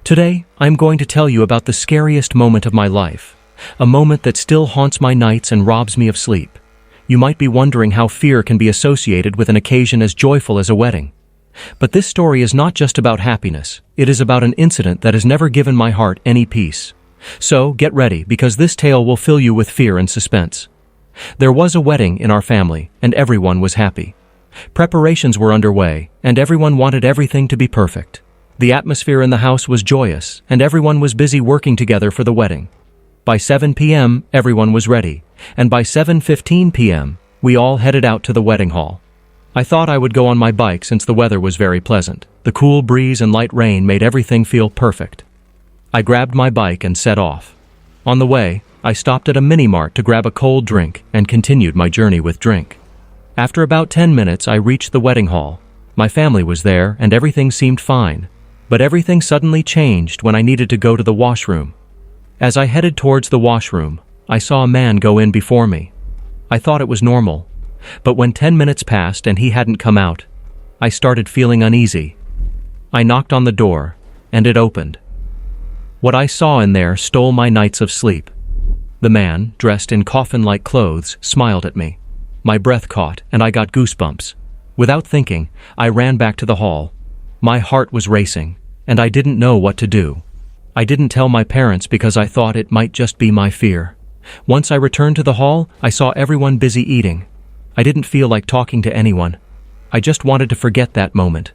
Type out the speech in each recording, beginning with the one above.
Today, I'm going to tell you about the scariest moment of my life, a moment that still haunts my nights and robs me of sleep. You might be wondering how fear can be associated with an occasion as joyful as a wedding. But this story is not just about happiness, it is about an incident that has never given my heart any peace. So, get ready, because this tale will fill you with fear and suspense. There was a wedding in our family, and everyone was happy. Preparations were underway, and everyone wanted everything to be perfect. The atmosphere in the house was joyous, and everyone was busy working together for the wedding. By 7 p.m., everyone was ready, and by 7:15 p.m., we all headed out to the wedding hall. I thought I would go on my bike since the weather was very pleasant. The cool breeze and light rain made everything feel perfect. I grabbed my bike and set off. On the way, I stopped at a mini-mart to grab a cold drink and continued my journey with drink. After about 10 minutes, I reached the wedding hall. My family was there and everything seemed fine. But everything suddenly changed when I needed to go to the washroom. As I headed towards the washroom, I saw a man go in before me. I thought it was normal. But when 10 minutes passed and he hadn't come out, I started feeling uneasy. I knocked on the door, and it opened. What I saw in there stole my nights of sleep. The man, dressed in coffin-like clothes, smiled at me. My breath caught, and I got goosebumps. Without thinking, I ran back to the hall. My heart was racing, and I didn't know what to do. I didn't tell my parents because I thought it might just be my fear. Once I returned to the hall, I saw everyone busy eating. I didn't feel like talking to anyone. I just wanted to forget that moment.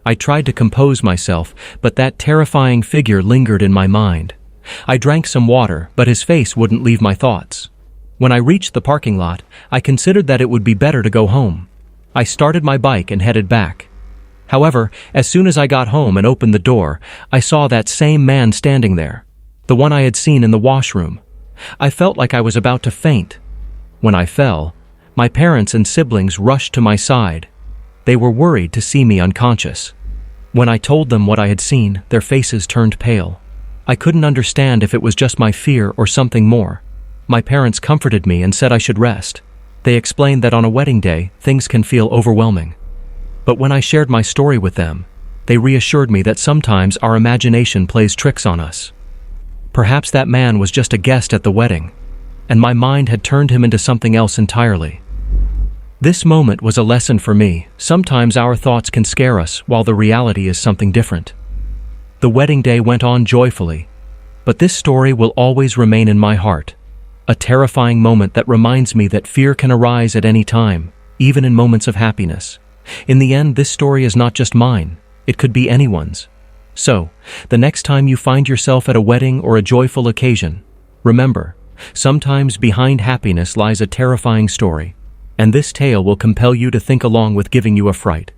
I tried to compose myself, but that terrifying figure lingered in my mind. I drank some water, but his face wouldn't leave my thoughts. When I reached the parking lot, I considered that it would be better to go home. I started my bike and headed back. However, as soon as I got home and opened the door, I saw that same man standing there, the one I had seen in the washroom. I felt like I was about to faint. When I fell, my parents and siblings rushed to my side. They were worried to see me unconscious. When I told them what I had seen, their faces turned pale. I couldn't understand if it was just my fear or something more. My parents comforted me and said I should rest. They explained that on a wedding day, things can feel overwhelming. But when I shared my story with them, they reassured me that sometimes our imagination plays tricks on us. Perhaps that man was just a guest at the wedding, and my mind had turned him into something else entirely. This moment was a lesson for me. Sometimes our thoughts can scare us while the reality is something different. The wedding day went on joyfully, but this story will always remain in my heart. A terrifying moment that reminds me that fear can arise at any time, even in moments of happiness. In the end, this story is not just mine, it could be anyone's. So, the next time you find yourself at a wedding or a joyful occasion, remember, sometimes behind happiness lies a terrifying story, and this tale will compel you to think along with giving you a fright.